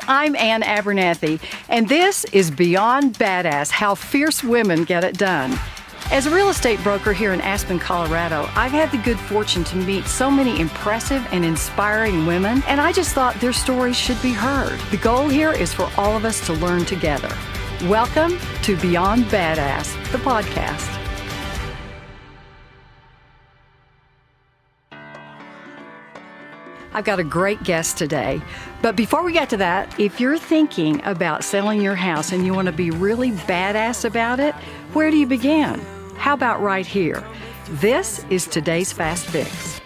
I'm Ann Abernethy, and this is Beyond Badass, How Fierce Women Get It Done. As a real estate broker here in Aspen, Colorado, I've had the good fortune to meet so many impressive and inspiring women, and I just thought their stories should be heard. The goal here is for all of us to learn together. Welcome to Beyond Badass, the podcast. I've got a great guest today, but before we get to that, if you're thinking about selling your house and you want to be really badass about it, where do you begin? How about right here? This is today's Fast Fix.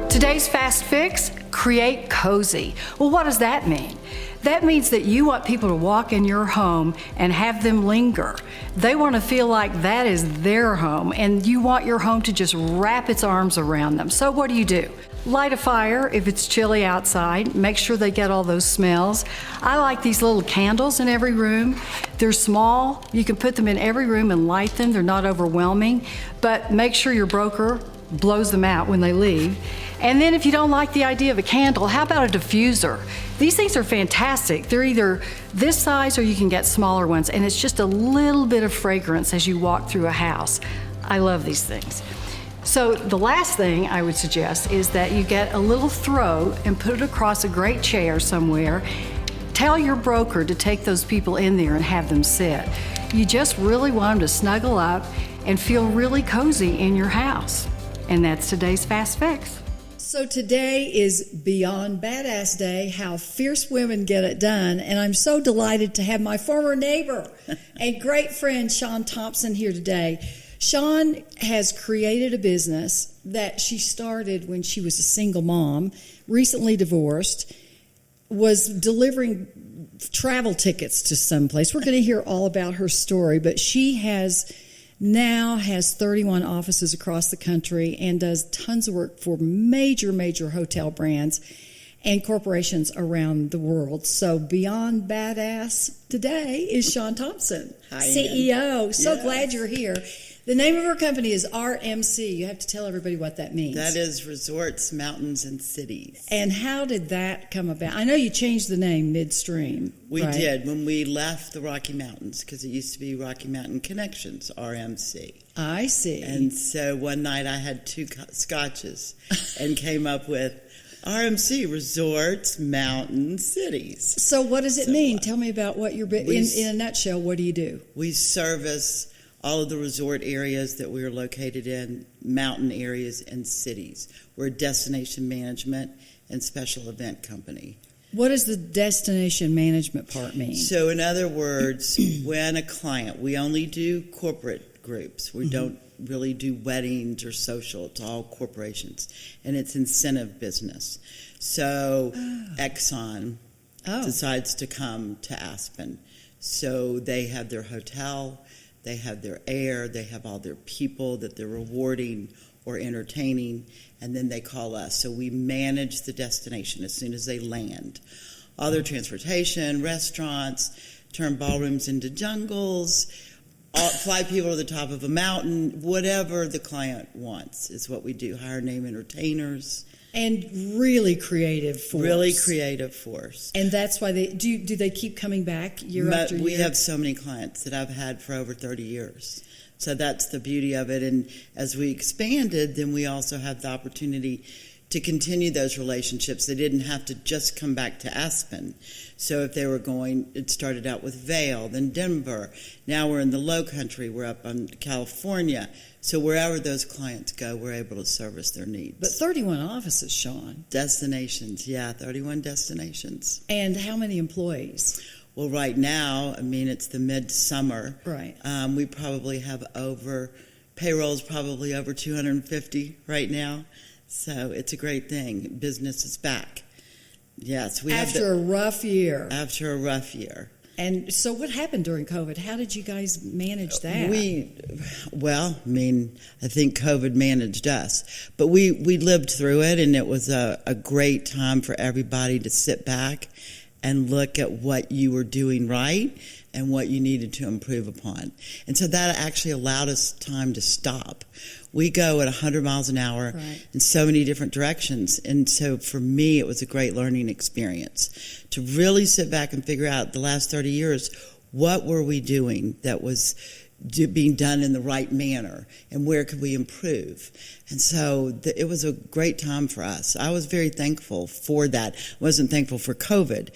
Today's Fast Fix, create cozy. Well, what does that mean? That means that you want people to walk in your home and have them linger. They want to feel like that is their home, and you want your home to just wrap its arms around them. So what do? Light a fire if it's chilly outside. Make sure they get all those smells. I like these little candles in every room. They're small. You can put them in every room and light them. They're not overwhelming, but make sure your broker blows them out when they leave. And then if you don't like the idea of a candle, how about a diffuser? These things are fantastic. They're either this size or you can get smaller ones, and it's just a little bit of fragrance as you walk through a house. I love these things. So the last thing I would suggest is that you get a little throw and put it across a great chair somewhere. Tell your broker to take those people in there and have them sit. You just really want them to snuggle up and feel really cozy in your house. And that's today's Fast Fix. So today is Beyond Badass Day, How Fierce Women Get It Done, and I'm so delighted to have my former neighbor and great friend Shawn Thomson here today. Shawn has created a business that she started when she was a single mom, recently divorced, was delivering travel tickets to someplace. We're going to hear all about her story, but she now has 31 offices across the country and does tons of work for major hotel brands and corporations around the world. So Beyond Badass today is Shawn Thomson, Hi, CEO. Ann. So Yes. glad you're here. The name of her company is RMC. You have to tell everybody what that means. That is Resorts, Mountains, and Cities. And how did that come about? I know you changed the name midstream. We right? did when we left the Rocky Mountains, because it used to be Rocky Mountain Connections, RMC. I see. And so one night I had two scotches and came up with RMC, Resorts, Mountains, Cities. So what does it mean? Tell me about what you're, in a nutshell, what do you do? We service all of the resort areas that we are located in, mountain areas, and cities. We're a destination management and special event company. What does the destination management part mean? So in other words, when a client, we only do corporate groups. We don't really do weddings or social. It's all corporations. And it's incentive business. So Exxon decides to come to Aspen. So they have their hotel, they have their air, they have all their people that they're rewarding or entertaining, and then they call us. So we manage the destination as soon as they land. All their transportation, restaurants, turn ballrooms into jungles, fly people to the top of a mountain, whatever the client wants is what we do. Hire name entertainers. And really creative force. Really creative force. And that's why do they keep coming back year after year? We have so many clients that I've had for over 30 years. So that's the beauty of it. And as we expanded, then we also had the opportunity to continue those relationships. They didn't have to just come back to Aspen. So if they were going, it started out with Vail, then Denver. Now we're in the Low Country. We're up in California. So wherever those clients go, we're able to service their needs. But 31 offices, Shawn. Destinations, yeah, 31 destinations. And how many employees? Well, right now, I mean, it's the midsummer. Right. We probably have payroll's probably over 250 right now. So it's a great thing. Business is back. Yes. After a rough year. After a rough year. And so what happened during COVID? How did you guys manage that? I think COVID managed us. But we lived through it, and it was a great time for everybody to sit back and look at what you were doing right and what you needed to improve upon. And so that actually allowed us time to stop. We go at 100 miles an hour in so many different directions. And so for me, it was a great learning experience to really sit back and figure out the last 30 years, what were we doing that was being done in the right manner, and where could we improve? And so it was a great time for us. I was very thankful for that. I wasn't thankful for COVID,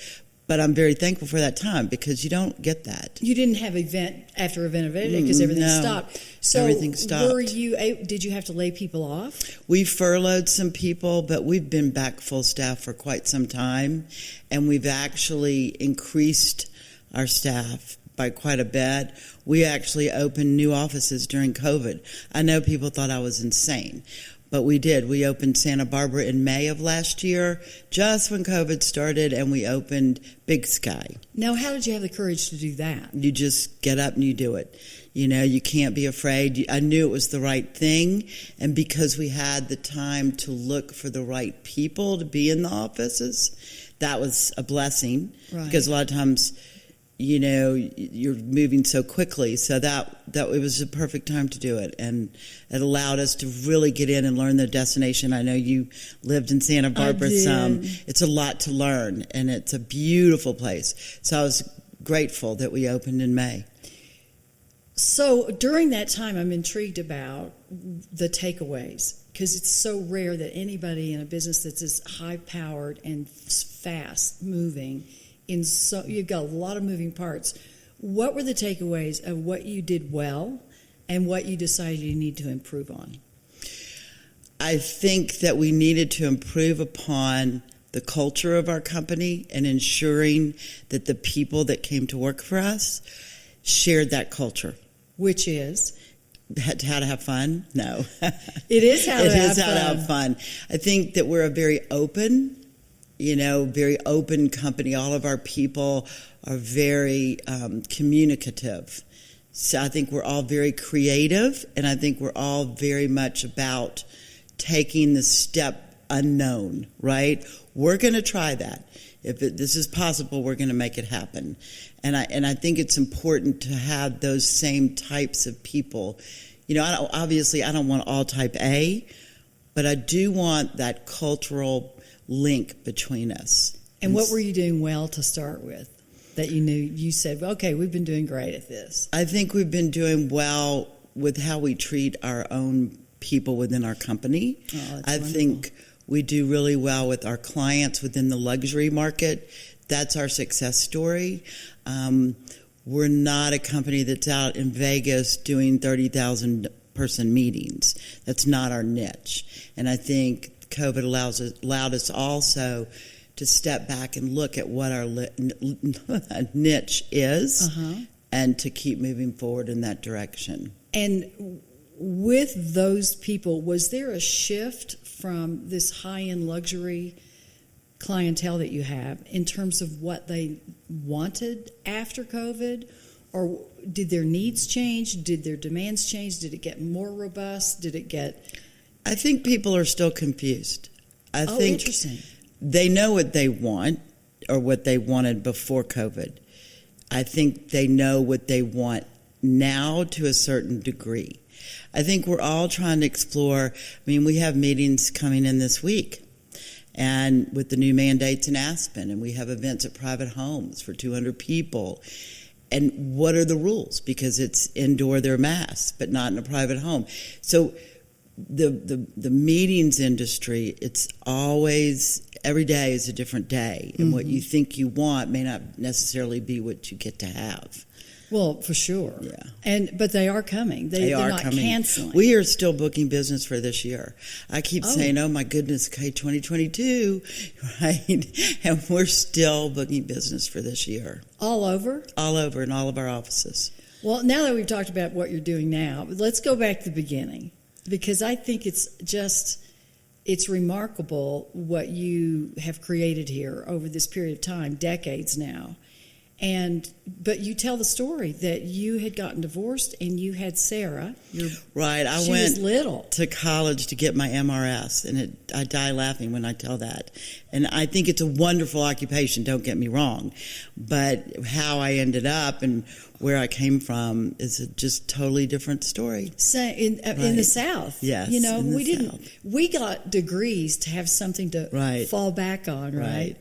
but I'm very thankful for that time because you don't get that. You didn't have event after event because everything stopped. So everything stopped. Did you have to lay people off? We furloughed some people, but we've been back full staff for quite some time, and we've actually increased our staff by quite a bit. We actually opened new offices during COVID. I know people thought I was insane, but we did. We opened Santa Barbara in May of last year, just when COVID started, and we opened Big Sky. Now, how did you have the courage to do that? You just get up and you do it. You know, you can't be afraid. I knew it was the right thing, and because we had the time to look for the right people to be in the offices, that was a blessing. Right. Because a lot of times, you know, you're moving so quickly. So that it was a perfect time to do it. And it allowed us to really get in and learn the destination. I know you lived in Santa Barbara some. It's a lot to learn, and it's a beautiful place. So I was grateful that we opened in May. So during that time, I'm intrigued about the takeaways, because it's so rare that anybody in a business that's as high-powered and fast-moving, you've got a lot of moving parts. What were the takeaways of what you did well and what you decided you need to improve on? I think that we needed to improve upon the culture of our company and ensuring that the people that came to work for us shared that culture. Which is? How to have fun? No. It is how to have fun. to have fun. I think that we're a very open company. All of our people are very communicative. So I think we're all very creative, and I think we're all very much about taking the step unknown, right? We're going to try that. If this is possible, we're going to make it happen. And I think it's important to have those same types of people. You know, obviously I don't want all type A, but I do want that cultural link between us. And what were you doing well to start with that you knew? You said, well, okay, we've been doing great at this. I think we've been doing well with how we treat our own people within our company. Oh, I think we do really well with our clients within the luxury market. That's our success story. We're not a company that's out in Vegas doing 30,000 person meetings. That's not our niche. And I think COVID allowed us also to step back and look at what our niche is and to keep moving forward in that direction. And with those people, was there a shift from this high-end luxury clientele that you have in terms of what they wanted after COVID? Or did their needs change? Did their demands change? Did it get more robust? I think people are still confused. I think interesting. They know what they want or what they wanted before COVID. I think they know what they want now to a certain degree. I think we're all trying to explore. I mean, we have meetings coming in this week, and with the new mandates in Aspen, and we have events at private homes for 200 people. And what are the rules? Because it's indoor, they're masked, but not in a private home. So the meetings industry, it's always, every day is a different day. And what you think you want may not necessarily be what you get to have. Well, for sure. Yeah. But they are coming. They're not coming. Canceling. We are still booking business for this year. I keep saying, oh my goodness, okay, 2022, right? And we're still booking business for this year. All over? All over in all of our offices. Well, now that we've talked about what you're doing now, let's go back to the beginning, because I think it's remarkable what you have created here over this period of time, decades now. But you tell the story that you had gotten divorced and you had Sarah. Right. She was little. To college to get my MRS, and I die laughing when I tell that. And I think it's a wonderful occupation, don't get me wrong. But how I ended up and where I came from is a just totally different story. In the South. Yes, You know, in the we didn't. South. We got degrees to have something to Right. fall back on, right?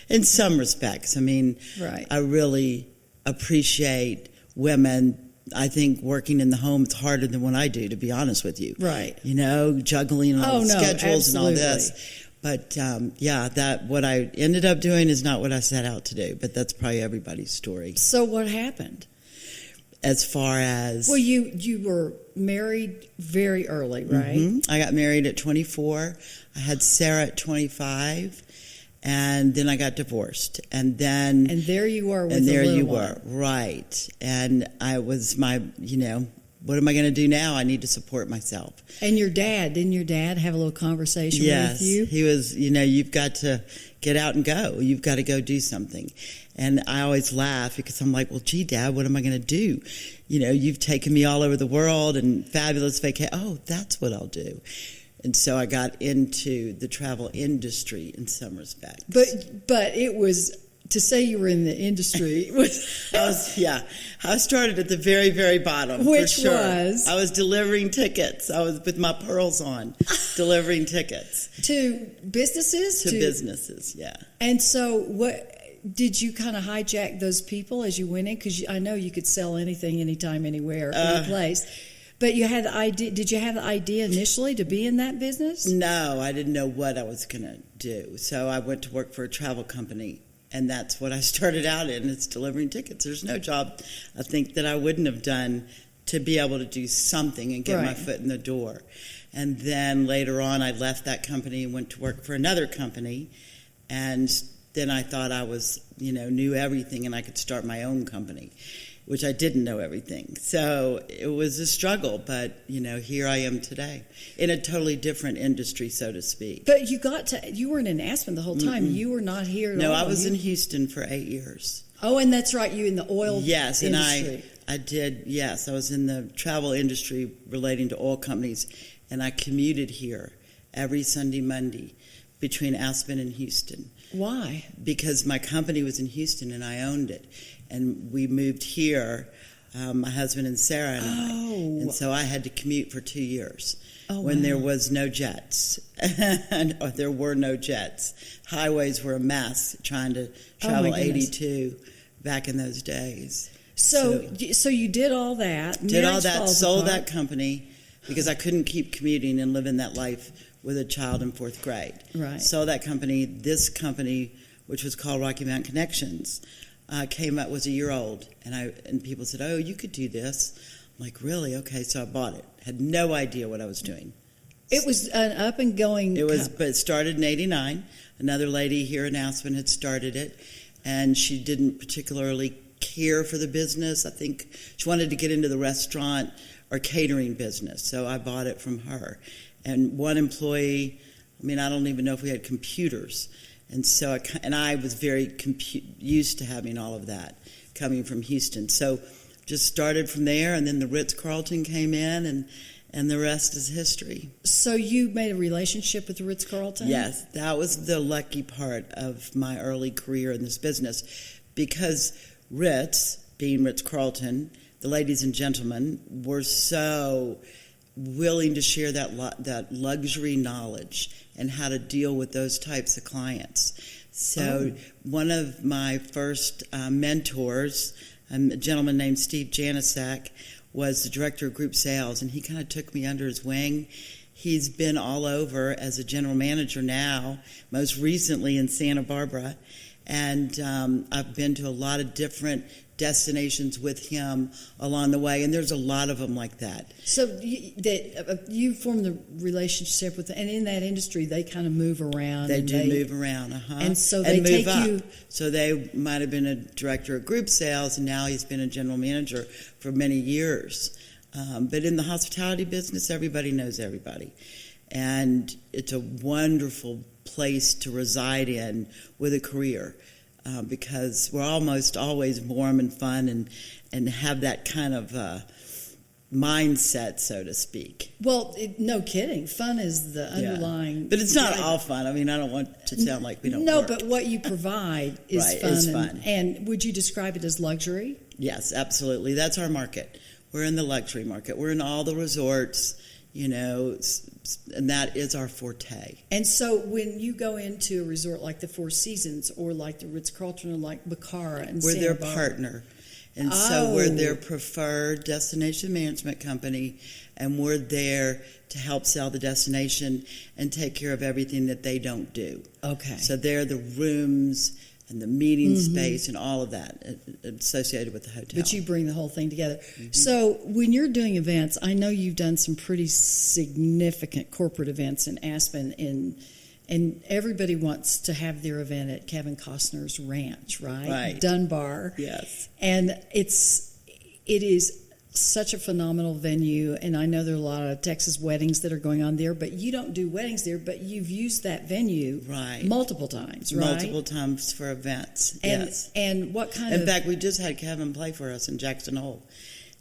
In some respects. I mean, Right. I really appreciate women. I think working in the home is harder than what I do, to be honest with you. Right. You know, juggling all Oh, the no, schedules and all absolutely. this. But that what I ended up doing is not what I set out to do. But that's probably everybody's story. So what happened? As far as Well, you were married very early, right? I got married at 24. I had Sarah at 25, and then I got divorced, and then And there you were with and the there little you one. were, right? And I was what am I going to do now? I need to support myself. And didn't your dad have a little conversation Yes, with you? he was. You've got to get out and go. You've got to go do something. And I always laugh because I'm like, well, gee, Dad, what am I going to do? You've taken me all over the world and fabulous vacation. Oh, that's what I'll do. And so I got into the travel industry in some respects. But it was, to say you were in the industry was I started at the very, very bottom. Which for sure. was? I was delivering tickets. I was with my pearls on, delivering tickets to businesses? to businesses. Yeah. And so what did you kind of hijack those people as you went in? Because I know you could sell anything, anytime, anywhere, any place. But you had the idea. Did you have the idea initially to be in that business? No, I didn't know what I was going to do. So I went to work for a travel company, and that's what I started out in. It's delivering tickets. There's no job, I think, that I wouldn't have done to be able to do something and get my Right. foot in the door. And then later on, I left that company and went to work for another company, and then I thought I was, knew everything and I could start my own company, which I didn't know everything. So it was a struggle, but, here I am today in a totally different industry, so to speak. But you weren't in Aspen the whole time. You were not here at all. No, I was in Houston for 8 years. Oh, and that's right. You in the oil Yes, and industry. I did, yes. I was in the travel industry relating to oil companies, and I commuted here every Sunday, Monday between Aspen and Houston. Why? Because my company was in Houston and I owned it. And we moved here, my husband and Sarah and I. And so I had to commute for 2 years when there was no jets. Or there were no jets. Highways were a mess trying to travel 82 back in those days. So you did all that. Did all Marriage that, falls sold apart. that company because I couldn't keep commuting and living that life with a child in 4th grade. Right. Sold that company. This company, which was called Rocky Mountain Connections, came out, was a year old, and people said, "Oh, you could do this." I'm like, "Really? Okay." So I bought it. Had no idea what I was doing. It was an up and going. But it started in '89. Another lady here in Aspen had started it, and she didn't particularly care for the business. I think she wanted to get into the restaurant or catering business, so I bought it from her. And one employee, I don't even know if we had computers. And so I was very used to having all of that coming from Houston. So just started from there, and then the RitzCarlton came in, and the rest is history. So you made a relationship with the RitzCarlton? Yes, that was the lucky part of my early career in this business, because Ritz, being RitzCarlton, the ladies and gentlemen, were so willing to share that luxury knowledge and how to deal with those types of clients. So one of my first mentors, a gentleman named Steve Janicek, was the director of group sales, and he kind of took me under his wing. He's been all over as a general manager now, most recently in Santa Barbara, and I've been to a lot of different destinations with him along the way, and there's a lot of them like that. So you formed the relationship with, and in that industry, they kind of move around. They move around, And so they move take up. you. So they might have been a director of group sales, and now he's been a general manager for many years. But in the hospitality business, everybody knows everybody, and it's a wonderful place to reside in with a career. Because we're almost always warm and fun and have that kind of mindset, so to speak. Well, no kidding. Fun is the underlying. But it's not all fun. I mean, I don't want to sound like we don't No, work. but what you provide is Right, fun. is and, fun. And would you describe it as luxury? Yes, absolutely. That's our market. We're in the luxury market. We're in all the resorts, and that is our forte. And so when you go into a resort like the Four Seasons or like the Ritz-Carlton or like Bacara and We're Santa their Barbara, partner. And so we're their preferred destination management company, and we're there to help sell the destination and take care of everything that they don't do. Okay. So they're the rooms and the meeting space and all of that associated with the hotel. But you bring the whole thing together. So when you're doing events, I know you've done some pretty significant corporate events in Aspen, and everybody wants to have their event at Kevin Costner's ranch, right? Right. Dunbar. Yes. And it is such a phenomenal venue, and I know there are a lot of Texas weddings that are going on there, but you don't do weddings there, but you've used that venue multiple times, right? Multiple times for events, and, yes. And what kind In fact, we just had Kevin play for us in Jackson Hole.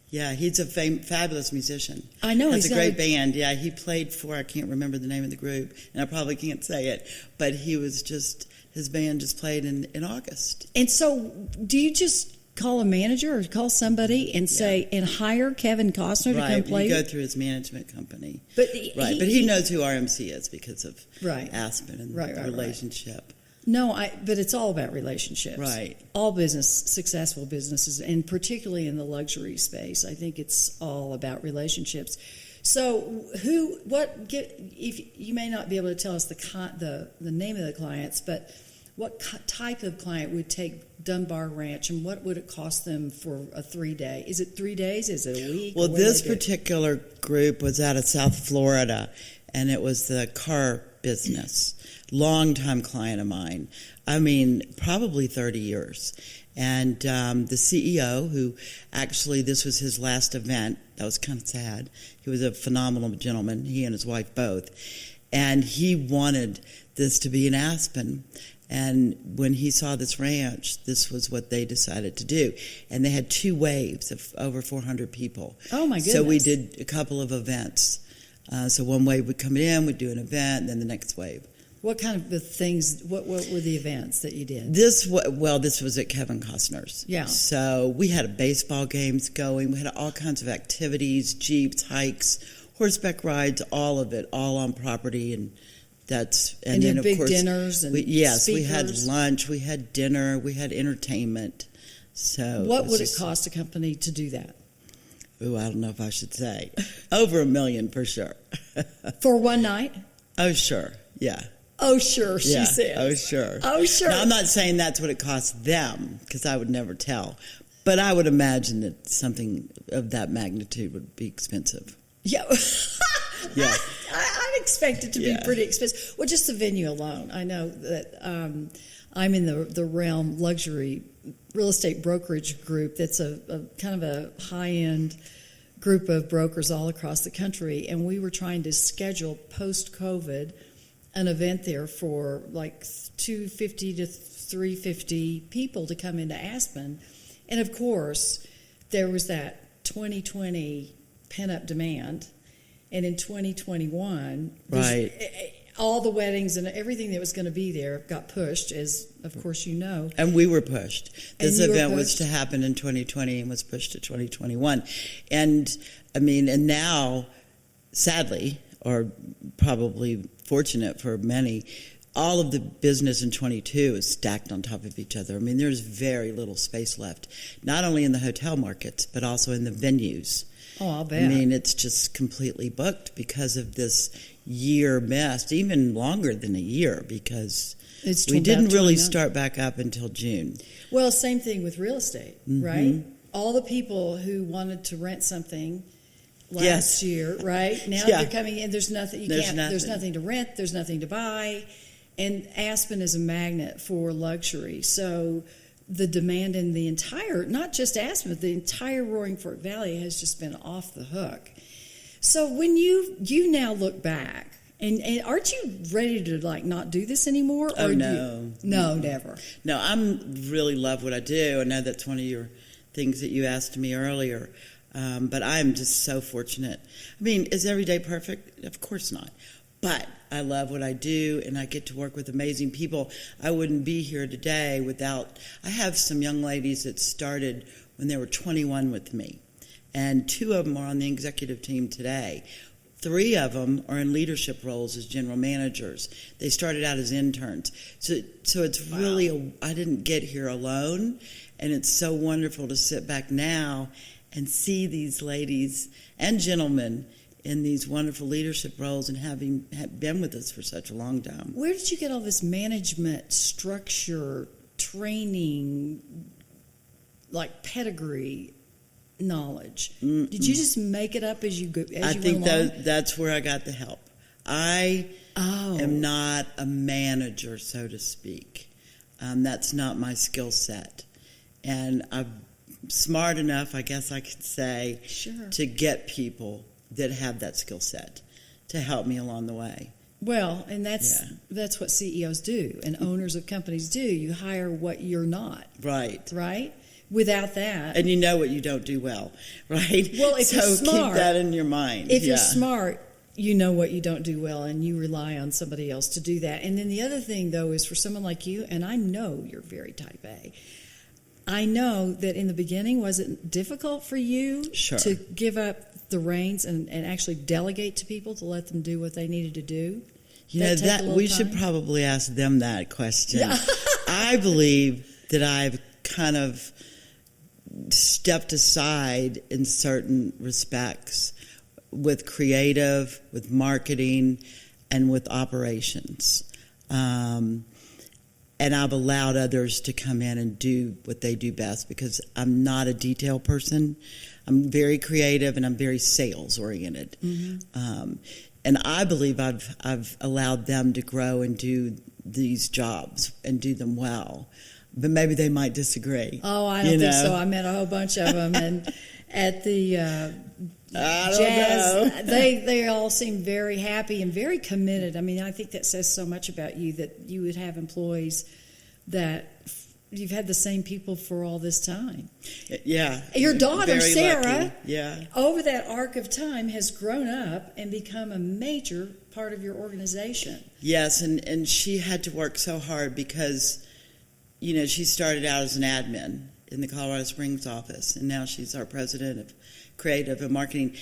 Yeah, he's a fabulous musician. I know. Has he's a great band. Yeah, he played for, I can't remember the name of the group, and I probably can't say it, but his band just played in August. And so do you just call a manager or call somebody and say, and hire Kevin Costner to come play? Right, you go through his management company. But but he knows who RMC is because of Aspen and the relationship. Right. No, but it's all about relationships. Right. All successful businesses, and particularly in the luxury space, I think it's all about relationships. So, if you may not be able to tell us the name of the clients, but what type of client would take Dunbar Ranch, and what would it cost them for a 3-day? Is it 3 days? Is it a week? Well, this particular group was out of South Florida, and it was the car business. Longtime client of mine. I mean, probably 30 years. And the CEO, who actually this was his last event, that was kind of sad. He was a phenomenal gentleman, he and his wife both. And he wanted this to be in Aspen. And when he saw this ranch, this was what they decided to do. And they had 2 waves of over 400 people. Oh, my goodness. So we did a couple of events. So one wave would come in, we'd do an event, and then the next wave. What kind of things, what were the events that you did? This was at Kevin Costner's. Yeah. So we had baseball games going. We had all kinds of activities, jeeps, hikes, horseback rides, all of it, all on property. And then, of big course, dinners and speakers. We had speakers. lunch, we had dinner, we had entertainment. So what would it cost a company to do that? Oh, I don't know if I should say. Over $1 million for sure. For one night? Oh, sure. Yeah. Oh, sure, she said. Oh, sure. Oh, sure. Now, I'm not saying that's what it costs them, because I would never tell. But I would imagine that something of that magnitude would be expensive. Yeah. Yeah. I'd expect it to be pretty expensive. Well, just the venue alone. I know that I'm in the realm luxury real estate brokerage group that's a kind of a high-end group of brokers all across the country, and we were trying to schedule post-COVID an event there for like 250 to 350 people to come into Aspen. And of course, there was that 2020 pent-up demand. And in 2021, all the weddings and everything that was going to be there got pushed, as of course you know. And we were pushed. This event was to happen in 2020 and was pushed to 2021. And I mean, and now, sadly, or probably fortunate for many, all of the business in 22 is stacked on top of each other. I mean, there's very little space left, not only in the hotel markets, but also in the venues. Oh, I'll bet. I mean, it's just completely booked because of this year mess, even longer than a year, because we didn't really start back up until June. Well, same thing with real estate, right? All the people who wanted to rent something last year, right? Now they're coming in. There's nothing. There's nothing to rent. There's nothing to buy. And Aspen is a magnet for luxury. So the demand in the entire, not just Aspen, but the entire Roaring Fork Valley has just been off the hook. So when you now look back, and aren't you ready to like not do this anymore? Oh, no. No, never. No, I'm really love what I do. I know that's one of your things that you asked me earlier. But I am just so fortunate. I mean, is every day perfect? Of course not. But I love what I do, and I get to work with amazing people. I wouldn't be here today without... I have some young ladies that started when they were 21 with me, and 2 of them are on the executive team today. 3 of them are in leadership roles as general managers. They started out as interns. So it's really... I didn't get here alone, and it's so wonderful to sit back now and see these ladies and gentlemen in these wonderful leadership roles and having been with us for such a long time. Where did you get all this management structure, training, like pedigree knowledge? Did you just make it up as you go? I think that's where I got the help. I am not a manager, so to speak. That's not my skill set. And I'm smart enough, I guess I could say, to get people that have that skill set to help me along the way. Well, and that's what CEOs do and owners of companies do. You hire what you're not. Right. Without that. And you know what you don't do well, right? Well, if you're smart. So keep that in your mind. If you're smart, you know what you don't do well, and you rely on somebody else to do that. And then the other thing, though, is for someone like you, and I know you're very type A, I know that in the beginning, was it difficult for you to give up the reins and actually delegate to people to let them do what they needed to do? You know, that we should probably ask them that question. Yeah. I believe that I've kind of stepped aside in certain respects with creative, with marketing, and with operations. And I've allowed others to come in and do what they do best because I'm not a detail person. I'm very creative and I'm very sales oriented. Mm-hmm. And I believe I've allowed them to grow and do these jobs and do them well. But maybe they might disagree. Oh, I don't think so. I met a whole bunch of them, and at the jazz, they all seem very happy and very committed. I mean, I think that says so much about you that you would have employees that you've had the same people for all this time. Yeah. Your daughter, Sarah, lucky. Over that arc of time has grown up and become a major part of your organization. Yes, and she had to work so hard because, you know, she started out as an admin in the Colorado Springs office, and now she's our president of creative and marketing.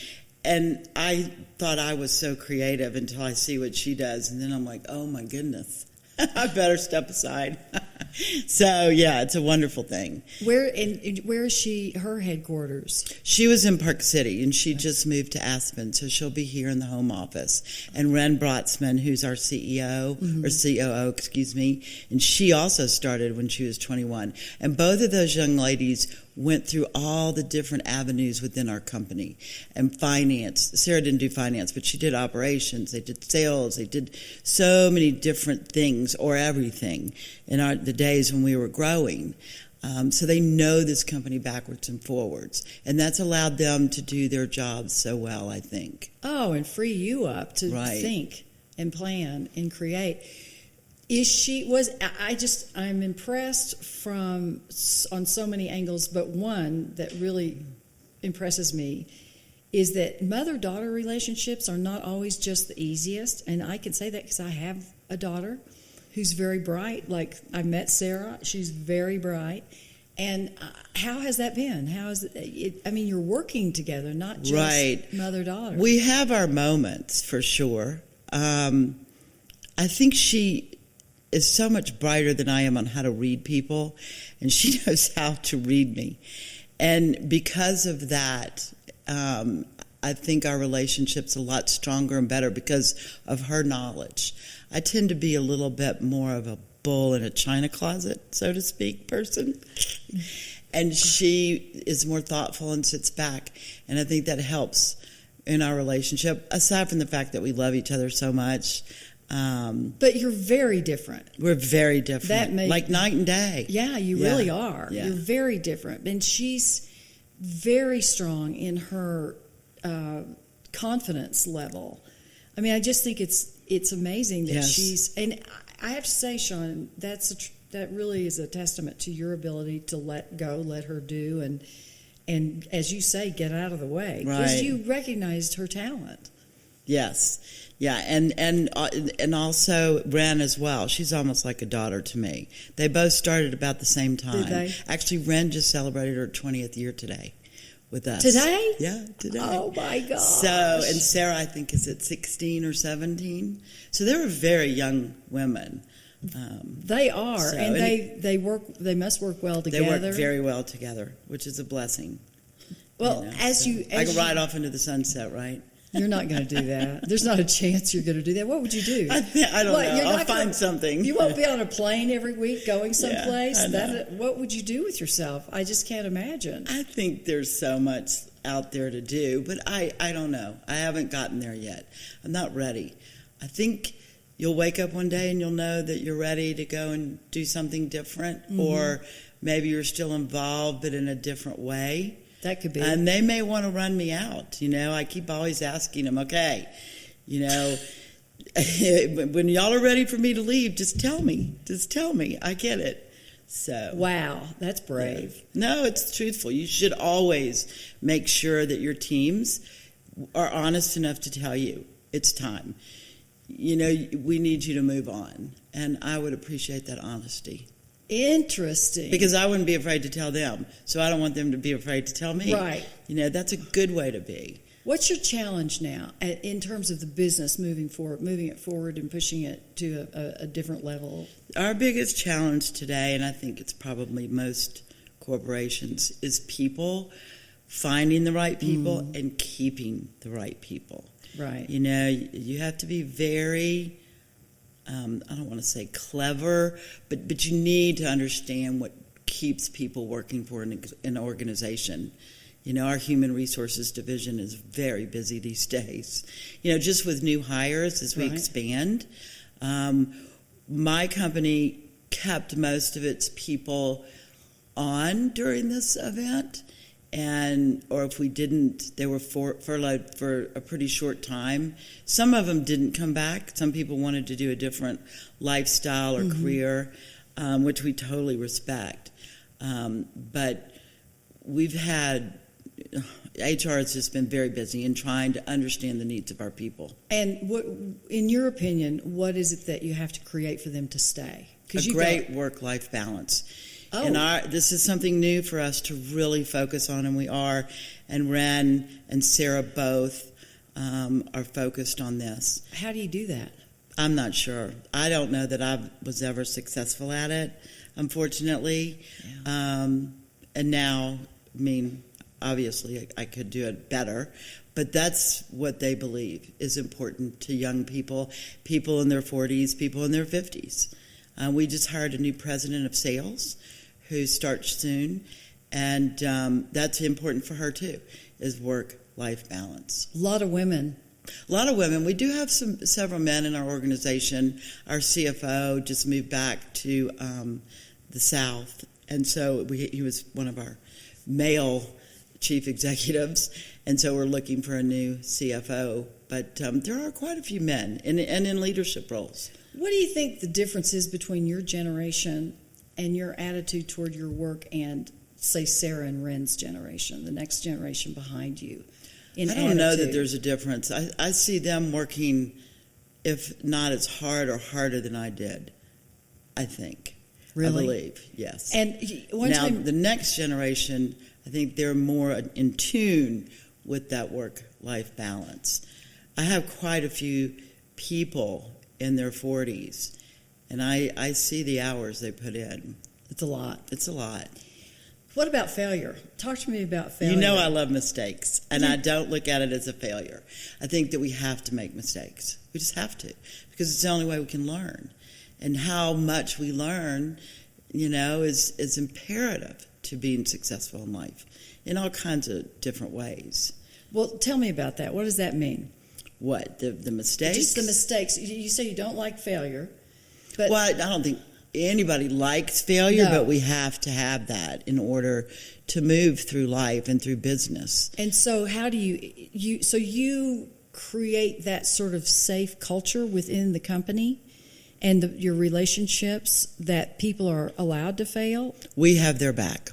And I thought I was so creative until I see what she does, and then I'm like, oh my goodness, I better step aside. So yeah, it's a wonderful thing. Where is she? Her headquarters? She was in Park City, and she just moved to Aspen, so she'll be here in the home office. And Ren Brotzman, who's our CEO or COO, excuse me, and she also started when she was 21. And both of those young ladies went through all the different avenues within our company. And finance, Sarah didn't do finance, but she did operations, they did sales, they did so many different things, or everything, in the days when we were growing. So they know this company backwards and forwards. And that's allowed them to do their jobs so well, I think. Oh, and free you up to think and plan and create. I'm impressed on so many angles, but one that really impresses me is that mother-daughter relationships are not always just the easiest. And I can say that because I have a daughter who's very bright. Like, I met Sarah. She's very bright. And how has that been? How is it? I mean, you're working together, not just mother-daughter. We have our moments, for sure. I think she is so much brighter than I am on how to read people, and she knows how to read me. And because of that, I think our relationship's a lot stronger and better because of her knowledge. I tend to be a little bit more of a bull in a china closet, so to speak, person. And she is more thoughtful and sits back. And I think that helps in our relationship, aside from the fact that we love each other so much. But you're very different. We're very different. Like night and day. Yeah, you really are. Yeah. You're very different. And she's very strong in her confidence level. I mean, I just think it's amazing that she's... And I have to say, Shawn, that really is a testament to your ability to let go, let her do, and as you say, get out of the way. Right. Because you recognized her talent. Yes. Yeah, and also Ren as well. She's almost like a daughter to me. They both started about the same time. Did they? Actually, Ren just celebrated her 20th year today with us. Today? Yeah, today. Oh, my gosh. So, and Sarah, I think, is at 16 or 17. So they were very young women. They are, So, and and they work. They must work well They together. work very well together, which is a blessing. well. I As can you, ride off into the sunset, right? you're not going to do that. There's not a chance you're going to do that. What would you do? I don't What, know. you're I'll not find gonna- something. You won't be on a plane every week going someplace. I know. What would you do with yourself? I just can't imagine. I think there's so much out there to do, but I don't know. I haven't gotten there yet. I'm not ready. I think you'll wake up one day and you'll know that you're ready to go and do something different, or maybe you're still involved but in a different way. That could be. And they may want to run me out. I keep always asking them, okay, when y'all are ready for me to leave, just tell me. Just tell me. I get it. So Wow, that's brave. no, it's truthful. You should always make sure that your teams are honest enough to tell you it's time. We need you to move on. And I would appreciate that honesty. Interesting. Because I wouldn't be afraid to tell them. So I don't want them to be afraid to tell me. Right. That's a good way to be. What's your challenge now in terms of the business moving it forward and pushing it to a different level? Our biggest challenge today, and I think it's probably most corporations, is people, finding the right people and keeping the right people. Right. You have to be very, I don't want to say clever, but you need to understand what keeps people working for an organization. Our human resources division is very busy these days. Just with new hires as we expand. My company kept most of its people on during this event, or if we didn't, they were furloughed for a pretty short time. Some of them didn't come back. Some people wanted to do a different lifestyle or career, which we totally respect. But we've had HR has just been very busy in trying to understand the needs of our people. And what, in your opinion, what is it that you have to create for them to stay? A great work-life balance. Oh. And this is something new for us to really focus on, and we are. And Ren and Sarah both are focused on this. How do you do that? I'm not sure. I don't know that I was ever successful at it, unfortunately. Yeah. And now, obviously, I could do it better, but that's what they believe is important to young people in their 40s, people in their 50s. We just hired a new president of sales who starts soon, and that's important for her too, is work-life balance. A lot of women. A lot of women. We do have several men in our organization. Our CFO just moved back to the South, and so he was one of our male chief executives, and so we're looking for a new CFO. But there are quite a few men and in leadership roles. What do you think the difference is between your generation and your attitude toward your work and, say, Sarah and Ren's generation, the next generation behind you? I don't know that there's a difference. I see them working, if not as hard or harder than I did, I think. Really? I believe, yes. And the next generation, I think they're more in tune with that work-life balance. I have quite a few people in their 40s, and I see the hours they put in. It's a lot. It's a lot. What about failure? Talk to me about failure. I love mistakes, and I don't look at it as a failure. I think that we have to make mistakes. We just have to, because it's the only way we can learn. And how much we learn, is imperative to being successful in life in all kinds of different ways. Well, tell me about that. What does that mean? What, the mistakes? Just the mistakes. You say you don't like failure. But Well, I don't think anybody likes failure, No. but we have to have that in order to move through life and through business. And so how do you create that sort of safe culture within the company and your relationships that people are allowed to fail? We have their back.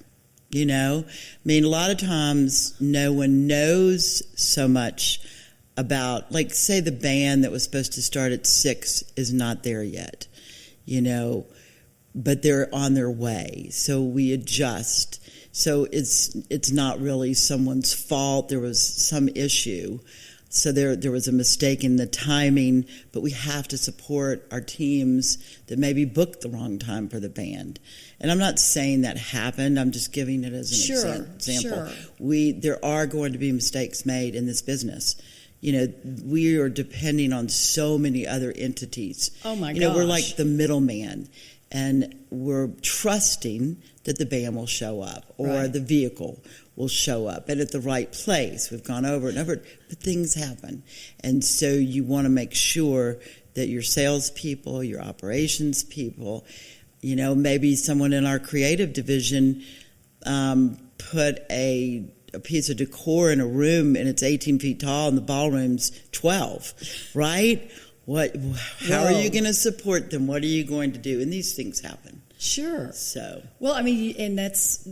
You know, I mean, a lot of times no one knows so much about, like, say the band that was supposed to start at 6 is not there yet, you know, but they're on their way. So we adjust. So it's not really someone's fault. There was some issue. So there was a mistake in the timing, but we have to support our teams that maybe booked the wrong time for the band. And I'm not saying that happened. I'm just giving it as an example. Sure. There are going to be mistakes made in this business. You know, we are depending on so many other entities. Oh my gosh. You know, we're like the middleman, and we're trusting that the band will show up or Right. the vehicle will show up and at the right place. We've gone over and over, but things happen. And so you want to make sure that your salespeople, your operations people, you know, maybe someone in our creative division put a piece of decor in a room and it's 18 feet tall and the ballroom's 12, right? How are you going to support them? What are you going to do? And these things happen. Sure. So, Well, I mean, and that's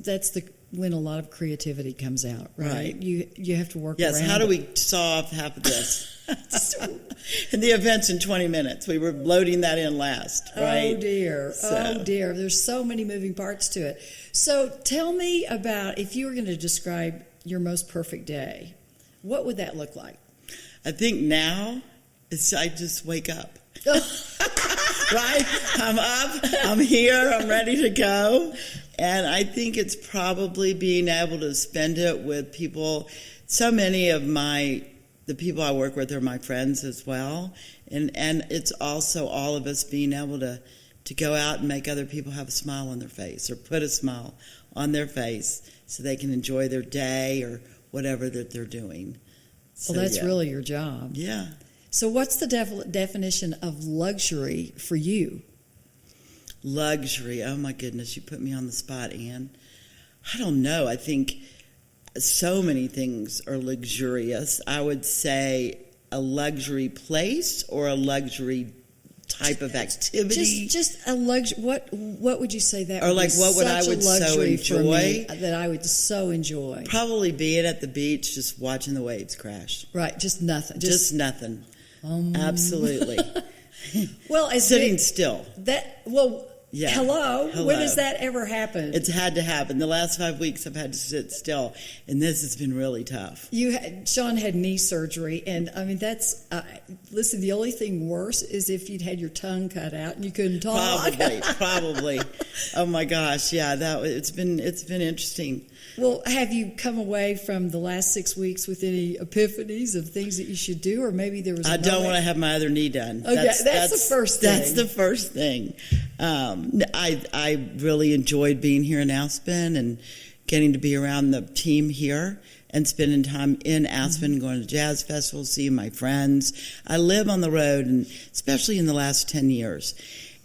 when a lot of creativity comes out, right? Right. You have to work yes, around how do it. we saw off half of this? And the event's in 20 minutes. We were loading that in last, right? Oh dear. So- Oh dear. There's so many moving parts to it. So tell me about, if you were going to describe your most perfect day, what would that look like? I think now I just wake up. Right? I'm up, I'm here, I'm ready to go. And I think it's probably being able to spend it with people. So many of the people I work with are my friends as well. And it's also all of us being able to go out and make other people have a smile on their face or put a smile on their face so they can enjoy their day or whatever that they're doing. So, Well, that's yeah. really your job. Yeah. So what's the definition of luxury for you? Luxury. Oh, my goodness. You put me on the spot, Ann. I don't know. I think so many things are luxurious. I would say a luxury place or a luxury type of activity. Just a luxury. What would you say that? Or would like be what would I such a would so luxury for me enjoy? that I would so enjoy. Probably being at the beach, just watching the waves crash. Right. Just nothing. Just nothing. Absolutely. Well, as Sitting big- still. That well. Yeah. Hello. Hello. When does that ever happen? It's had to happen. The last 5 weeks I've had to sit still, and this has been really tough. Shawn had knee surgery, and I mean that's. Listen, the only thing worse is if you'd had your tongue cut out and you couldn't talk. Probably. Oh my gosh, yeah. It's been interesting. Well, have you come away from the last 6 weeks with any epiphanies of things that you should do, or maybe there was? I don't want to have my other knee done. Okay, that's the first thing. That's the first thing. I really enjoyed being here in Aspen and getting to be around the team here and spending time in Aspen, going to jazz festivals, seeing my friends. I live on the road, and especially in the last 10 years.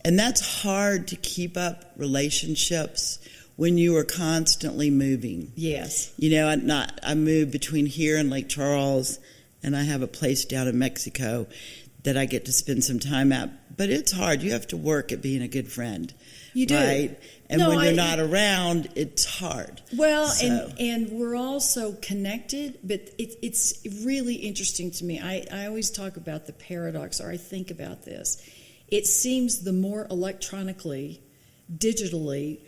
And that's hard to keep up relationships when you are constantly moving. Yes. You know, I moved between here and Lake Charles, and I have a place down in Mexico that I get to spend some time at. But it's hard. You have to work at being a good friend. You do. Right? And No, when you're not around, it's hard. Well, So- and we're all so connected, but it's really interesting to me. I always talk about the paradox, or I think about this. It seems the more electronically, digitally,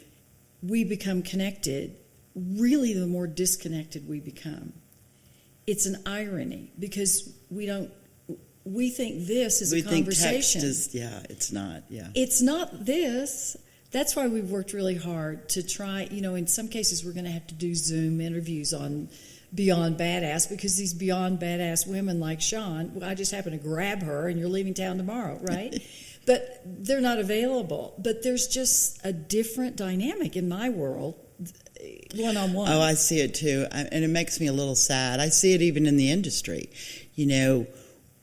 we become connected, really the more disconnected we become. It's an irony because we think this is we a conversation. think text is, it's not, It's not this. That's why we've worked really hard to try, in some cases we're going to have to do Zoom interviews on Beyond Badass because these Beyond Badass women like Shawn, I just happen to grab her and you're leaving town tomorrow, right? But they're not available. But there's just a different dynamic in my world, one-on-one. Oh, I see it too. And it makes me a little sad. I see it even in the industry.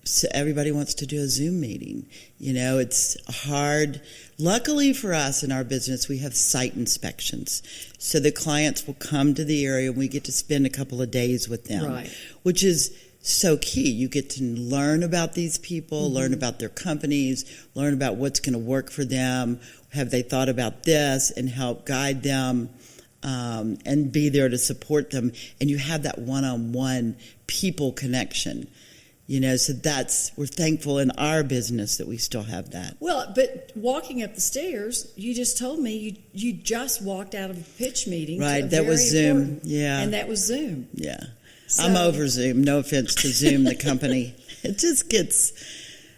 So everybody wants to do a Zoom meeting. It's hard. Luckily for us in our business, we have site inspections. So the clients will come to the area and we get to spend a couple of days with them, Right. which is so key. You get to learn about these people, learn about their companies, learn about what's going to work for them. Have they thought about this, and help guide them. and be there to support them. And you have that one-on-one people connection. So we're thankful in our business that we still have that. Well, but walking up the stairs, you just told me you just walked out of a pitch meeting. Right, that was Zoom. Yeah. And that was Zoom. Yeah. So, I'm over Zoom. No offense to Zoom, the company. It just gets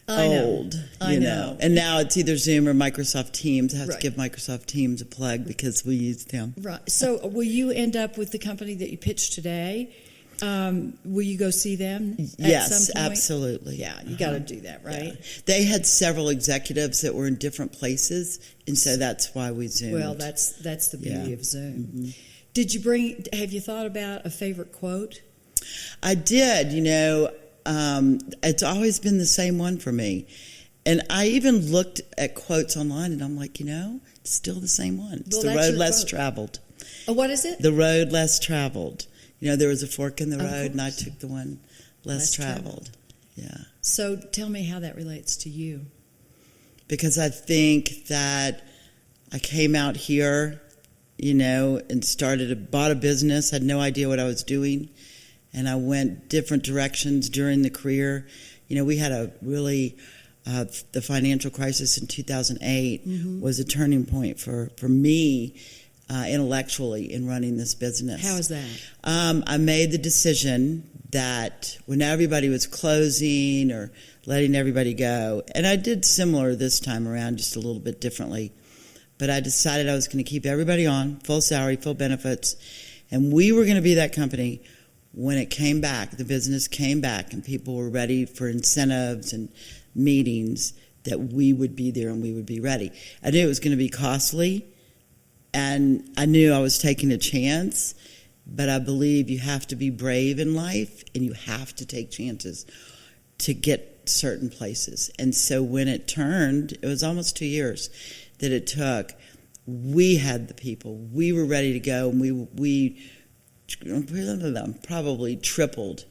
old. I know. And now it's either Zoom or Microsoft Teams. I have Right. to give Microsoft Teams a plug because we use them. Right. So will you end up with the company that you pitched today? Will you go see them at Yes, some point? absolutely. Yeah, you got to do that, right? Yeah. They had several executives that were in different places, and so that's why we Zoomed. Well, that's the beauty Yeah. of Zoom. Mm-hmm. Have you thought about a favorite quote? I did, it's always been the same one for me. And I even looked at quotes online, and I'm like, it's still the same one. It's Well, the that's road your less quote. traveled. Oh, what is it? The road less traveled. There was a fork in the Of road, and I course. took the one less traveled. Yeah. So tell me how that relates to you. Because I think that I came out here, and bought a business, had no idea what I was doing, and I went different directions during the career. We had a really, the financial crisis in 2008 was a turning point for me intellectually in running this business. How is that? I made the decision that when everybody was closing or letting everybody go, and I did similar this time around, just a little bit differently, but I decided I was going to keep everybody on, full salary, full benefits, and we were going to be that company when it came back, the business came back, and people were ready for incentives and meetings, that we would be there and we would be ready. I knew it was going to be costly, and I knew I was taking a chance, but I believe you have to be brave in life, and you have to take chances to get certain places. And so when it turned, it was almost 2 years that it took. We had the people. We were ready to go, and we probably tripled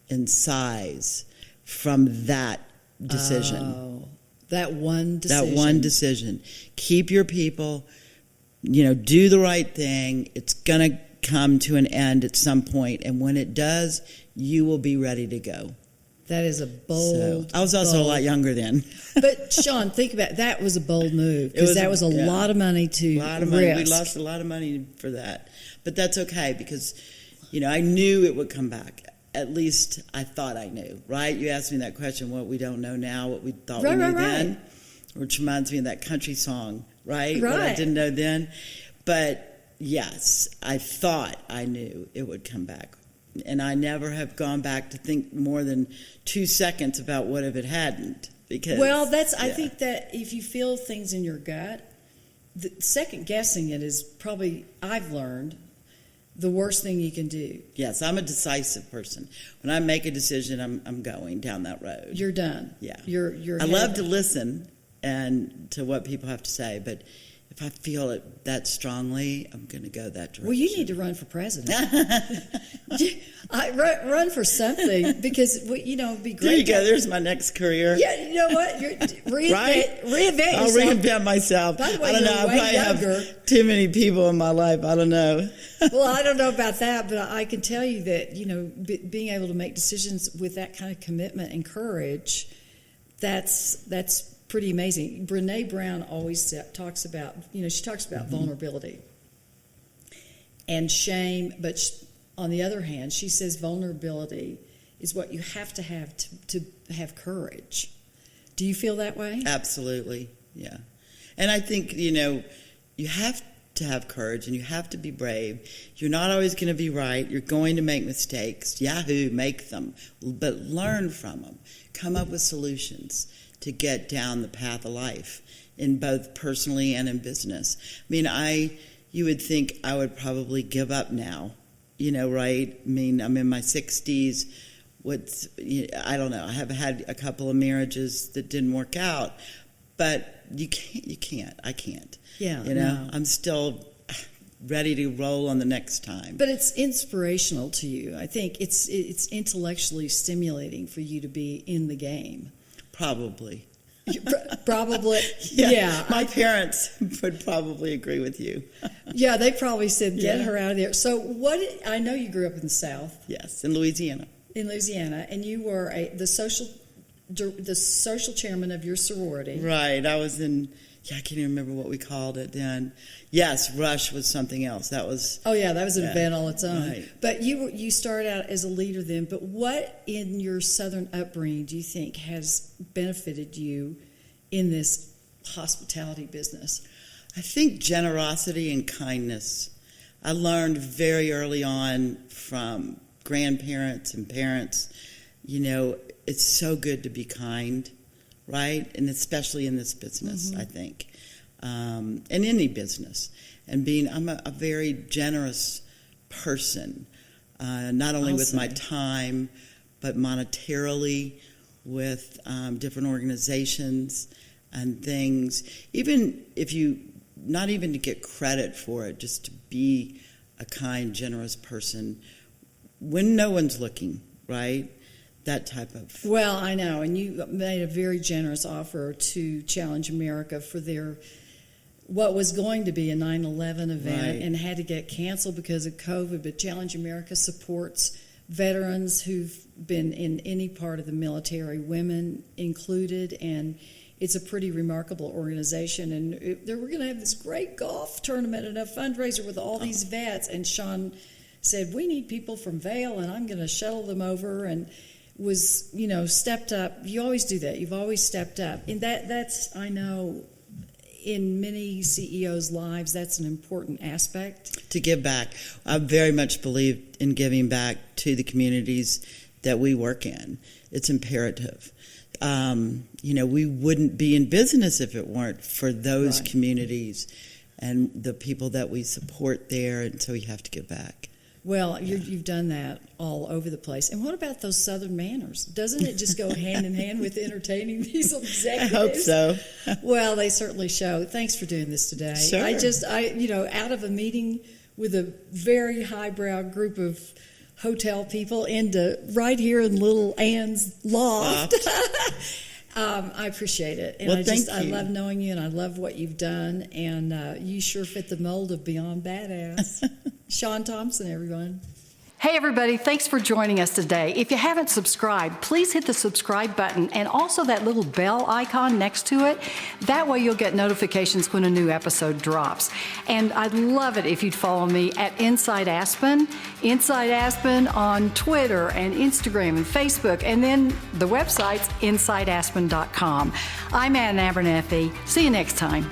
in size from that decision. Oh, that one decision. That one decision. Keep your people, do the right thing. It's going to come to an end at some point, and when it does, you will be ready to go. That is a bold. I was also a lot younger then. But Shawn, think about it. That was a bold move, because that was a yeah. lot of money to A lot of money. We risk. lost a lot of money for that, but that's okay because, I knew it would come back. At least I thought I knew. Right? You asked me that question: what we don't know now, what we thought we knew then, which reminds me of that country song, right? What I didn't know then, but yes, I thought I knew it would come back. And I never have gone back to think more than 2 seconds about what if it hadn't. Because I think that if you feel things in your gut, second guessing it is probably, I've learned, the worst thing you can do. Yes, I'm a decisive person. When I make a decision, I'm going down that road. You're done. Yeah. You're I love to listen and to what people have to say, but if I feel it that strongly, I'm going to go that direction. Well, you need to run for president. Run for something, because it'd be great. There you go. There's my next career. Yeah, you know what? Reinvent I'll yourself. reinvent myself. By the way, I don't know. you're I way probably younger. have too many people in my life. I don't know. Well, I don't know about that, but I can tell you that being able to make decisions with that kind of commitment and courage, that's pretty amazing. Brené Brown always talks about, she talks about vulnerability and shame, but on the other hand, she says vulnerability is what you have to have courage. Do you feel that way? Absolutely, yeah. And I think, you have to have courage and you have to be brave. You're not always going to be right. You're going to make mistakes. Yahoo, make them. But learn from them. Come up with solutions to get down the path of life, in both personally and in business. I mean, you would think I would probably give up now, right? I mean, I'm in my 60s. I don't know. I have had a couple of marriages that didn't work out, but you can't. I can't. Yeah. No. I'm still ready to roll on the next time. But it's inspirational to you. I think it's intellectually stimulating for you to be in the game. Probably. Probably, yeah. My parents would probably agree with you. Yeah, they probably said, get Yeah. her out of there. So I know you grew up in the South, Yes, in Louisiana. in Louisiana, and you were the social chairman of your sorority. Right. I was in, I can't even remember what we called it then. Yes, Rush was something else. That was. Oh yeah, that was an Yeah, event all its own. right. But you started out as a leader then. But what in your Southern upbringing do you think has benefited you in this hospitality business? I think generosity and kindness. I learned very early on from grandparents and parents, it's so good to be kind, right? And especially in this business, I think, in any business. And I'm a very generous person, not only with my time, but monetarily, with different organizations and things. Even if not even to get credit for it, just to be a kind, generous person when no one's looking, right? That type of. Well, I know, and you made a very generous offer to Challenge America for what was going to be a 9/11 event, Right. and had to get canceled because of COVID. But Challenge America supports veterans who've been in any part of the military, women included, and it's a pretty remarkable organization. And we're going to have this great golf tournament and a fundraiser with all these vets. And Shawn said, we need people from Vail, and I'm going to shuttle them over, and was, stepped up. You always do that. You've always stepped up. And that's, I know, in many CEOs' lives, that's an important aspect. To give back. I very much believe in giving back to the communities that we work in. It's imperative. We wouldn't be in business if it weren't for those Right. communities and the people that we support there, and so you have to give back. Well, you've done that all over the place. And what about those Southern manners? Doesn't it just go hand in hand with entertaining these I executives? hope so. Well, they certainly show. Thanks for doing this today. Sure. Out of a meeting with a very highbrow group of hotel people into right here in little Ann's loft. I appreciate it. And Well, thank I you. love knowing you, and I love what you've done. And you sure fit the mold of Beyond Badass. Shawn Thomson, everyone. Hey everybody, thanks for joining us today. If you haven't subscribed, please hit the subscribe button and also that little bell icon next to it. That way you'll get notifications when a new episode drops. And I'd love it if you'd follow me at Inside Aspen on Twitter and Instagram and Facebook, and then the website's InsideAspen.com. I'm Ann Abernethy. See you next time.